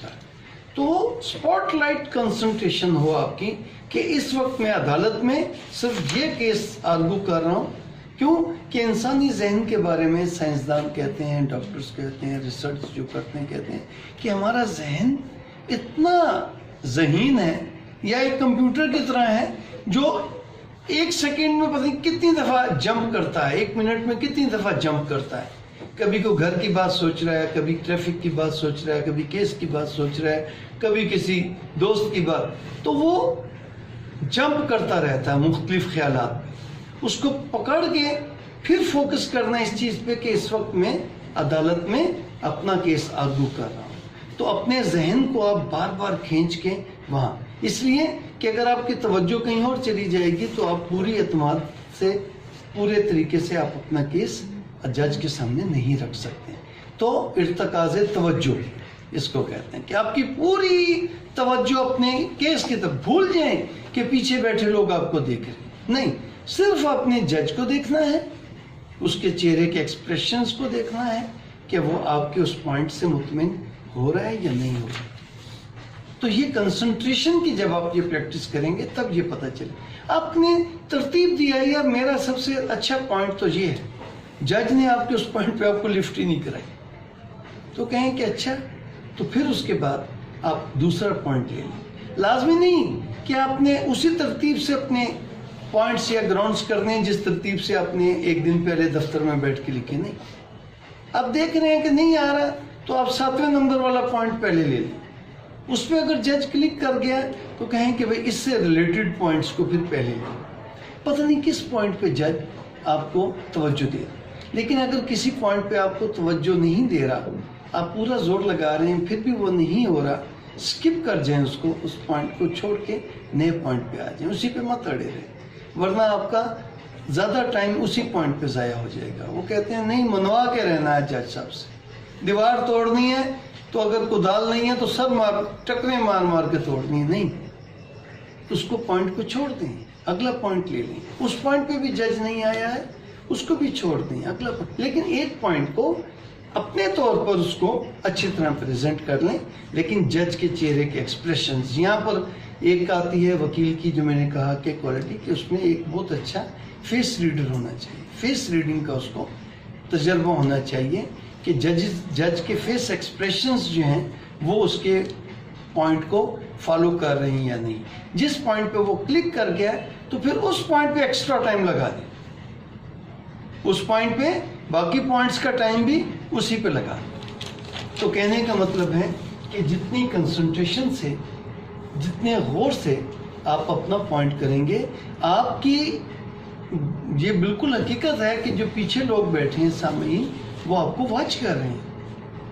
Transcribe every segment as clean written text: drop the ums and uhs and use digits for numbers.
होता है। तो स्पॉटलाइट कंसंट्रेशन हो आपकी कि इस वक्त मैं अदालत में सिर्फ ये केस आर्गू कर रहा हूँ। क्यों कि इंसानी जहन के बारे में साइंसदान कहते हैं, डॉक्टर्स कहते हैं, रिसर्च जो करते हैं कहते हैं कि हमारा जहन इतना ज़हीन है या एक कंप्यूटर की तरह है जो 1 सेकेंड में पता नहीं कितनी दफ़ा जंप करता है, 1 मिनट में कितनी दफ़ा जंप करता है। कभी को घर की बात सोच रहा है, कभी ट्रैफिक की बात सोच रहा है, कभी केस की बात सोच रहा है, कभी किसी दोस्त की बात, तो वो जंप करता रहता है मुख्तलिफ ख्यालात पे। उसको पकड़ के फिर फोकस करना इस चीज़ पे कि इस वक्त मैं अदालत में अपना केस आर्गू कर रहा हूँ। तो अपने जहन को आप बार बार खींच के वहाँ, इसलिए कि अगर आपकी तवज्जो कहीं और चली जाएगी तो आप पूरी एतमाद से, पूरे तरीके से आप अपना केस जज के सामने नहीं रख सकते। तो इर्तकाज़े तवज्जो इसको कहते हैं कि आपकी पूरी तवज्जो अपने केस की तरफ, भूल जाएं कि पीछे बैठे लोग आपको देख रहे, नहीं, सिर्फ अपने जज को देखना है, उसके चेहरे के एक्सप्रेशंस को देखना है कि वो आपके उस पॉइंट से मुतमिन हो रहा है या नहीं हो रहा। तो ये कंसंट्रेशन की जब आप ये प्रैक्टिस करेंगे तब ये पता चले। आपने तरतीब दिया है यार मेरा सबसे अच्छा पॉइंट तो ये है, जज ने आपके उस पॉइंट पे आपको लिफ्ट ही नहीं कराई, तो कहें कि अच्छा, तो फिर उसके बाद आप दूसरा पॉइंट ले लें। लाजमी नहीं कि आपने उसी तरतीब से अपने पॉइंट्स या ग्राउंड्स करने हैं जिस तरतीब से आपने एक दिन पहले दफ्तर में बैठ के लिखे, नहीं। आप देख रहे हैं कि नहीं आ रहा तो आप 7वें नंबर वाला पॉइंट पहले ले लें, उस पर अगर जज क्लिक कर गया तो कहें कि भाई इससे रिलेटेड पॉइंट्स को फिर पहले लें। पता नहीं किस पॉइंट पे जज आपको तवज्जो दे रहा, लेकिन अगर किसी पॉइंट पे आपको तवज्जो नहीं दे रहा, आप पूरा जोर लगा रहे हैं फिर भी वो नहीं हो रहा, स्किप कर जाएं उसको, उस पॉइंट को छोड़ के नए पॉइंट पे आ जाएं, उसी पे मत अड़े रहे, वरना आपका ज़्यादा टाइम उसी पॉइंट पे ज़ाया हो जाएगा। वो कहते हैं नहीं, मनवा के रहना है जज साहब से। दीवार तोड़नी है तो अगर कुदाल नहीं है तो सब टकरे मार मार के तोड़नी है, नहीं, उसको पॉइंट को छोड़ दें, अगला पॉइंट ले लें। उस पॉइंट पे भी जज नहीं आया है, उसको भी छोड़ दें, अगला पॉइंट, लेकिन एक पॉइंट को अपने तौर पर उसको अच्छी तरह प्रेजेंट कर लें। लेकिन जज के चेहरे के एक्सप्रेशंस, यहाँ पर एक आती है वकील की, जो मैंने कहा कि क्वालिटी, कि उसमें एक बहुत अच्छा फेस रीडर होना चाहिए, फेस रीडिंग का उसको तजर्बा होना चाहिए कि जज के फेस एक्सप्रेशंस जो हैं वो उसके पॉइंट को फॉलो कर रहे हैं या नहीं। जिस पॉइंट पे वो क्लिक कर गया तो फिर उस पॉइंट पे एक्स्ट्रा टाइम लगा दें, उस पॉइंट पे बाकी पॉइंट्स का टाइम भी उसी पे लगा दें। तो कहने का मतलब है कि जितनी कंसंट्रेशन से, जितने गौर से आप अपना पॉइंट करेंगे, आपकी ये बिल्कुल हकीकत है कि जो पीछे लोग बैठे हैं सामने, वो आपको वॉच कर रहे हैं,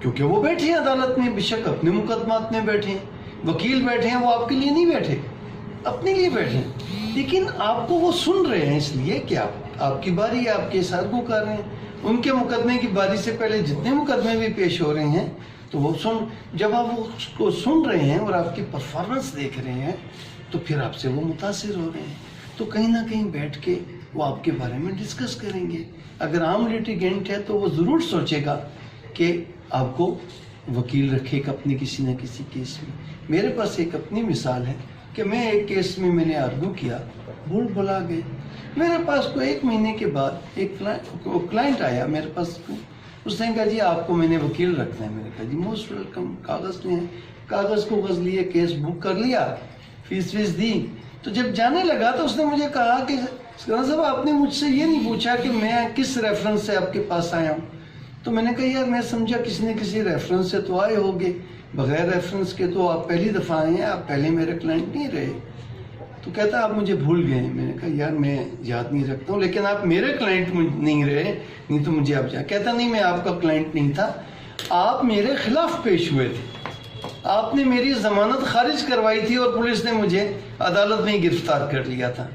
क्योंकि वो बैठे हैं अदालत में, बेशक अपने मुकदमात में बैठे हैं, वकील बैठे हैं, वो आपके लिए नहीं बैठे, अपने लिए बैठे हैं, लेकिन आपको वो सुन रहे हैं इसलिए कि आपकी बारी है, आप केस आर्गू कर रहे हैं। उनके मुकदमे की बारी से पहले जितने मुकदमे भी पेश हो रहे हैं तो वो जब आप उसको सुन रहे हैं और आपकी परफॉर्मेंस देख रहे हैं तो फिर आपसे वो मुतासिर हो रहे हैं, तो कहीं ना कहीं बैठ के वो आपके बारे में डिस्कस करेंगे। अगर आम लिटिगेंट है तो वो ज़रूर सोचेगा कि आपको वकील रखेगा अपने किसी न किसी केस में। मेरे पास एक अपनी मिसाल है कि मैं एक केस में मैंने आर्गू किया, भूल भुला गए। मेरे पास को 1 महीने के बाद एक क्लाइंट आया मेरे पास, उसने कहा जी आपको मैंने वकील रखना है। मैंने कहा जी मोस्ट वेलकम, कागज़ लिए, कागज़ को गज़ लिए, केस बुक कर लिया, फीस दी। तो जब जाने लगा तो उसने मुझे कहा कि साहब आपने मुझसे ये नहीं पूछा कि मैं किस रेफरेंस से आपके पास आया हूँ। तो मैंने कहा यार मैं समझा किसी न किसी रेफरेंस से तो आए होंगे, बगैर रेफरेंस के तो आप पहली दफ़ा आए हैं, आप पहले मेरे क्लाइंट नहीं रहे। तो कहता आप मुझे भूल गए। मैंने कहा यार मैं याद नहीं रखता हूँ, लेकिन आप मेरे क्लाइंट नहीं रहे, नहीं तो मुझे आप जा। कहता नहीं मैं आपका क्लाइंट नहीं था, आप मेरे खिलाफ पेश हुए थे, आपने मेरी जमानत खारिज करवाई थी और पुलिस ने मुझे अदालत में गिरफ्तार कर लिया था।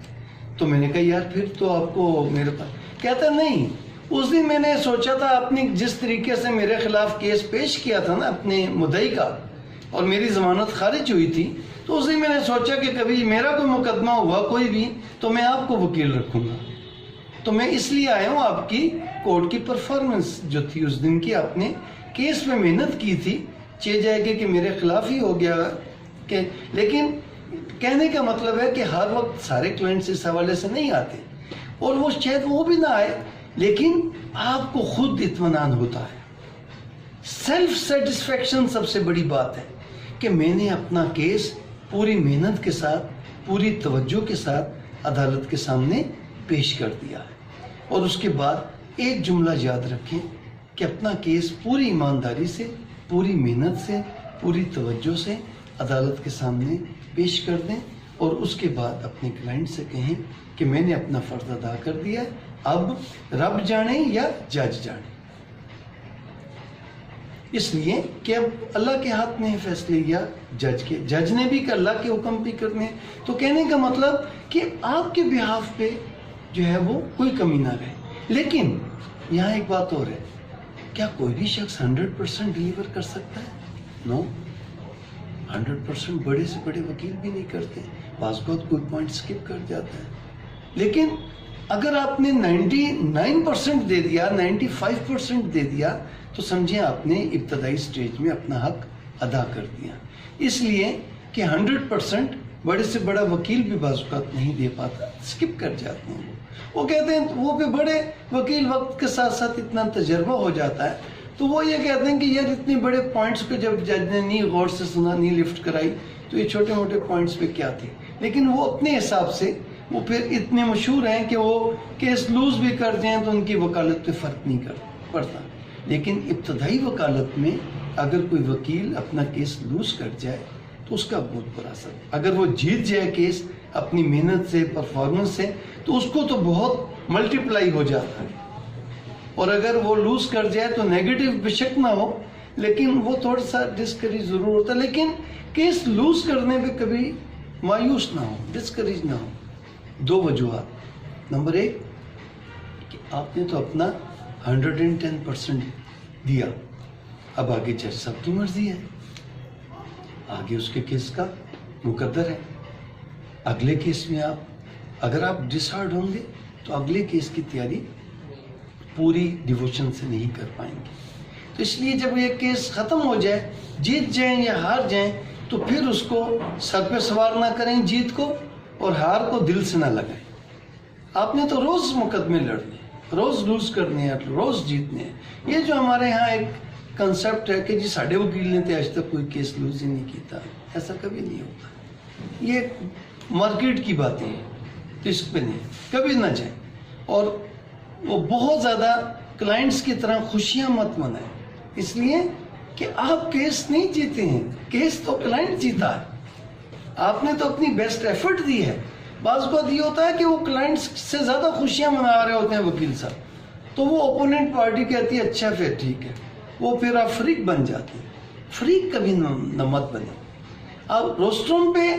तो मैंने कहा यार फिर तो आपको मेरे पास। कहता नहीं, उस दिन मैंने सोचा था आपने जिस तरीके से मेरे खिलाफ केस पेश किया था ना अपने मुद्दई का, और मेरी जमानत खारिज हुई थी, तो उस दिन मैंने सोचा कि कभी मेरा कोई मुकदमा हुआ कोई भी तो मैं आपको वकील रखूंगा। तो मैं इसलिए आया हूँ, आपकी कोर्ट की परफॉर्मेंस जो थी उस दिन की, आपने केस में मेहनत की थी, चेंज जाएगी कि मेरे खिलाफ ही हो गया कि, लेकिन कहने का मतलब है कि हर वक्त सारे क्लाइंट्स इस हवाले से नहीं आते, और वो शायद वो भी ना आए, लेकिन आपको खुद इत्मीनान होता है। सेल्फ सेटिस्फेक्शन सबसे बड़ी बात है कि मैंने अपना केस पूरी मेहनत के साथ, पूरी तवज्जो के साथ अदालत के सामने पेश कर दिया है। और उसके बाद एक जुमला याद रखें कि अपना केस पूरी ईमानदारी से, पूरी मेहनत से, पूरी तवज्जो से अदालत के सामने पेश कर दें, और उसके बाद अपने क्लाइंट से कहें कि मैंने अपना फ़र्ज अदा कर दिया, अब रब जाने या जज जाने। इसलिए कि अब अल्लाह के हाथ में है फैसले या जज के, जज ने भी अल्लाह के हुक्म भी करने हैं। तो कहने का मतलब कि आपके बिहाफ पे जो है वो कोई कमी ना रहे। लेकिन यहाँ एक बात और है, क्या कोई भी शख्स 100% डिलीवर कर सकता है? नो, 100% बड़े से बड़े वकील भी नहीं करते, बाज़ बहुत कोई पॉइंट स्किप कर जाता है। लेकिन अगर आपने 99% दे दिया, 95% दे दिया, तो समझें आपने इब्तदाई स्टेज में अपना हक अदा कर दिया। इसलिए कि 100% बड़े से बड़ा वकील भी बाज़ औक़ात नहीं दे पाता, स्किप कर जाते हैं। वो कहते हैं, वो भी बड़े वकील वक्त के साथ साथ इतना तजर्बा हो जाता है, तो वो ये कहते हैं कि यार इतने बड़े पॉइंट्स पे जब जज ने नहीं गौर से सुना, नहीं लिफ्ट कराई, तो ये छोटे मोटे पॉइंट्स पे क्या थे। लेकिन वो अपने हिसाब से वो फिर इतने मशहूर हैं कि वो केस लूज भी कर जाएं तो उनकी वकालत पे फ़र्क नहीं पड़ता। लेकिन इब्तदाई वकालत में अगर कोई वकील अपना केस लूज कर जाए तो उसका बहुत बुरा असर। अगर वो जीत जाए केस अपनी मेहनत से, परफॉर्मेंस से, तो उसको तो बहुत मल्टीप्लाई हो जाता है। और अगर वो लूज कर जाए तो नेगेटिव बेशक ना हो, लेकिन वो थोड़ा सा डिस्करेज ज़रूर होता है। लेकिन केस लूज करने पे कभी मायूस ना हो, डिस्करेज ना हो। दो वजूहत। नंबर एक कि आपने तो अपना 110% दिया, अब आगे जज साहब की मर्जी है, आगे उसके केस का मुकद्दर है। अगले केस में अगर आप डिसहार्ड होंगे तो अगले केस की तैयारी पूरी डिवोशन से नहीं कर पाएंगे। तो इसलिए जब ये केस ख़त्म हो जाए, जीत जाएं या हार जाएं, तो फिर उसको सर पे सवार ना करें जीत को, और हार को दिल से ना लगाएं। आपने तो रोज़ मुकदमे लड़ने, रोज़ लूज करने हैं, रोज़ जीतने हैं। ये जो हमारे यहाँ एक कंसेप्ट है कि जी साढ़े वकील ने तो आज तक कोई केस लूज ही नहीं किया, ऐसा कभी नहीं होता। ये मार्केट की बातें हैं, तो इस पे नहीं, कभी ना जाए। और वो बहुत ज़्यादा क्लाइंट्स की तरह खुशियाँ मत मनाएं, इसलिए कि आप केस नहीं जीते हैं, केस तो क्लाइंट जीता है। आपने तो अपनी बेस्ट एफर्ट दी है। बाज़ बात ये होता है कि वो क्लाइंट्स से ज़्यादा खुशियाँ मना रहे होते हैं वकील साहब, तो वो ओपोनेंट पार्टी कहती है अच्छा फिर ठीक है, वो फिर आप फ्रीक बन जाते हैं। फ्रीक कभी न मत बने। अब रोस्ट्रम पे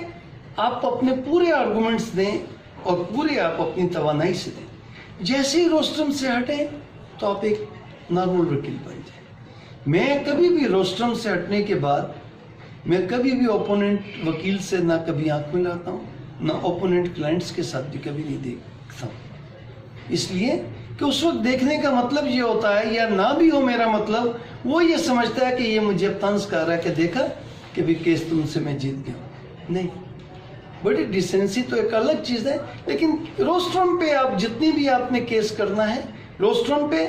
आप अपने पूरे आर्गूमेंट्स दें और पूरे आप अपनी तवानाई से दें। जैसे ही रोस्ट्रम से हटें तो आप एक नॉर्मल वकील बन जाए। मैं कभी भी रोस्ट्रम से हटने के बाद मैं कभी भी ओपोनेंट वकील से ना कभी आंख मिलाता हूँ, ना ओपोनेंट क्लाइंट्स के साथ भी कभी नहीं देखता हूँ। इसलिए कि उस वक्त देखने का मतलब ये होता है, या ना भी हो मेरा मतलब, वो ये समझता है कि ये मुझे तंज कर रहा है कि देखा कि भी केस तुमसे मैं जीत गया। नहीं, बड़ी डिसेंसी तो एक अलग चीज़ है। लेकिन रोस्ट्रम पे आप जितनी भी आपने केस करना है, रोस्ट्रम पे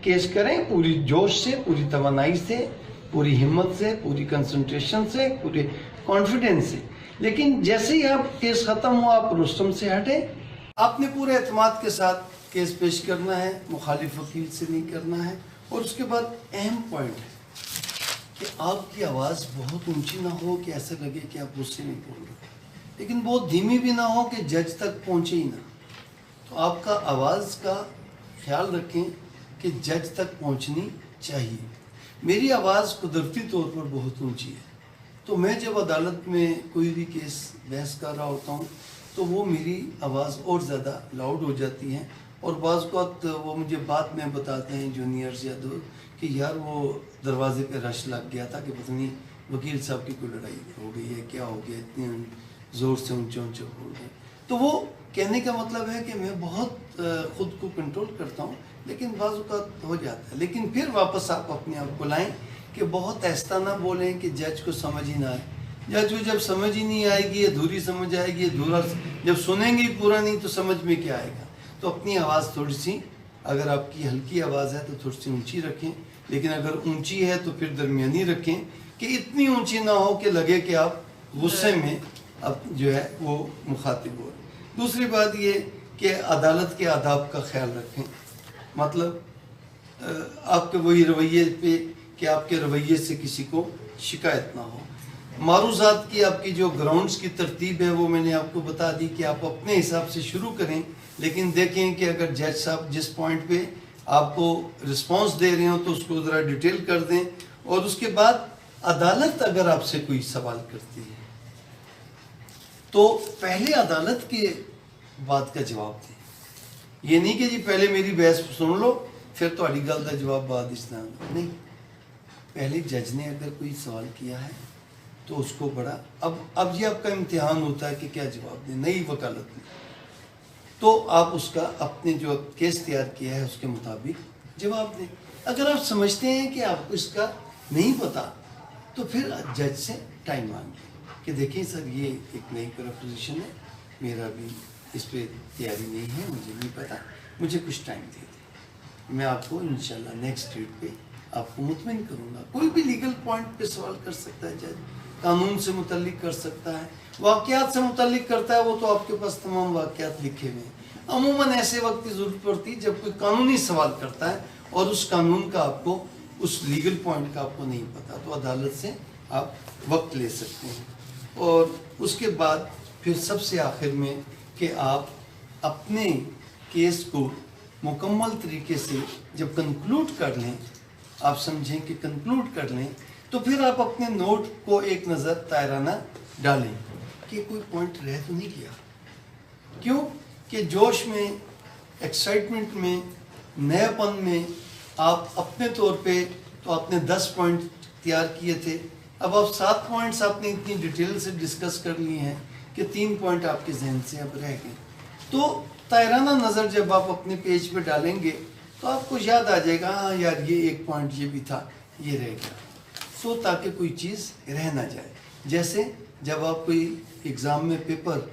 केस करें पूरी जोश से, पूरी तवानाई से, पूरी हिम्मत से, पूरी कंसंट्रेशन से, पूरे कॉन्फिडेंस से। लेकिन जैसे ही आप केस ख़त्म हो, आप रोस्ट्रम से हटें। आपने पूरे एतमाद के साथ केस पेश करना है, मुखालिफ वकील से नहीं करना है। और उसके बाद अहम पॉइंट है कि आपकी आवाज़ बहुत ऊंची ना हो कि ऐसा लगे कि आप गुस्से में बोल रहे, लेकिन बहुत धीमी भी ना हो कि जज तक पहुंचे ही ना। तो आपका आवाज़ का ख्याल रखें कि जज तक पहुंचनी चाहिए। मेरी आवाज़ कुदरती तौर पर बहुत ऊंची है, तो मैं जब अदालत में कोई भी केस बहस कर रहा होता हूँ तो वो मेरी आवाज़ और ज़्यादा लाउड हो जाती है। और बाज़ वक्त वो मुझे बाद में बताते हैं जूनियर्स या दोस्त कि यार वो दरवाजे पे रश लग गया था कि पता नहीं वकील साहब की कोई लड़ाई हो गई है, क्या हो गया, इतने ज़ोर से ऊंचे ऊंचे बोल रहे। तो वो कहने का मतलब है कि मैं बहुत ख़ुद को कंट्रोल करता हूँ, लेकिन बाज़ औक़ात हो जाता है। लेकिन फिर वापस आप अपने आप को लाएँ कि बहुत ऐसा ना बोलें कि जज को समझ ही ना आए। जज को जब समझ ही नहीं आएगी, अधूरी समझ आएगी, अधूरा जब सुनेंगे ही पूरा नहीं तो समझ में क्या आएगा। तो अपनी आवाज़ थोड़ी सी, अगर आपकी हल्की आवाज़ है तो थोड़ी सी ऊंची रखें, लेकिन अगर ऊंची है तो फिर दरमियानी रखें कि इतनी ऊंची ना हो कि लगे कि आप गुस्से में अब जो है वो मुखातिब हो। दूसरी बात ये कि अदालत के आदाब का ख्याल रखें, मतलब आपके वही रवैये पे कि आपके रवैये से किसी को शिकायत ना हो। मारूज़ात की आपकी जो ग्राउंड्स की तरतीब है वो मैंने आपको बता दी कि आप अपने हिसाब से शुरू करें, लेकिन देखें कि अगर जज साहब जिस पॉइंट पे आपको रिस्पांस दे रहे हो तो उसको ज़रा डिटेल कर दें। और उसके बाद अदालत अगर आपसे कोई सवाल करती है तो पहले अदालत के बात का जवाब दें। ये नहीं कि जी पहले मेरी बहस सुन लो फिर थोड़ी गल का जवाब बाद इस तरह नहीं। पहले जज ने अगर कोई सवाल किया है तो उसको बड़ा अब ये आपका इम्तिहान होता है कि क्या जवाब दें। नई वकालत में तो आप उसका अपने जो केस तैयार किया है उसके मुताबिक जवाब दें। अगर आप समझते हैं कि आपको इसका नहीं पता तो फिर जज से टाइम मांगिए कि देखिए सर ये एक नई प्रपोजिशन है, मेरा भी इस पर तैयारी नहीं है, मुझे नहीं पता, मुझे कुछ टाइम दे दें, मैं आपको इंशाल्लाह नेक्स्ट डेट पे आपको मुतमिन करूँगा। कोई भी लीगल पॉइंट पे सवाल कर सकता है जज, कानून से मुतल्लिक कर सकता है, वाक़यात से मुतल्लिक करता है, वो तो आपके पास तमाम वाक़यात लिखे हुए हैं। अमूमन ऐसे वक्त की ज़रूरत पड़ती है जब कोई कानूनी सवाल करता है और उस कानून का आपको, उस लीगल पॉइंट का आपको नहीं पता, तो अदालत से आप वक्त ले सकते हैं। और उसके बाद फिर सबसे आखिर में कि आप अपने केस को मुकम्मल तरीके से जब कंक्लूड कर लें, आप समझें कि कंक्लूड कर लें, तो फिर आप अपने नोट को एक नज़र तायराना डालें कि कोई पॉइंट रह तो नहीं गया। क्यों कि जोश में, एक्साइटमेंट में, नयापन में आप अपने तौर पे तो आपने 10 पॉइंट तैयार किए थे, अब आप 7 पॉइंट्स आपने इतनी डिटेल से डिस्कस कर लिए हैं कि 3 पॉइंट आपके जहन से अब रह गए। तो तायराना नज़र जब आप अपने पेज पे डालेंगे तो आपको याद आ जाएगा, हाँ यार ये एक पॉइंट ये भी था, ये रह गया। सो ताकि कोई चीज़ रह ना जाए। जैसे जब आप कोई एग्ज़ाम में पेपर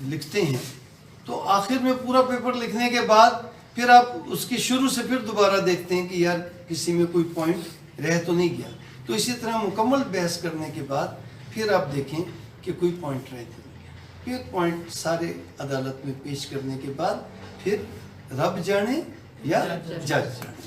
लिखते हैं तो आखिर में पूरा पेपर लिखने के बाद फिर आप उसकी शुरू से फिर दोबारा देखते हैं कि यार किसी में कोई पॉइंट रह तो नहीं गया। तो इसी तरह मुकम्मल बहस करने के बाद फिर आप देखें कि कोई पॉइंट रह तो नहीं गया। फिर पॉइंट सारे अदालत में पेश करने के बाद फिर रब जाने या जज जाने।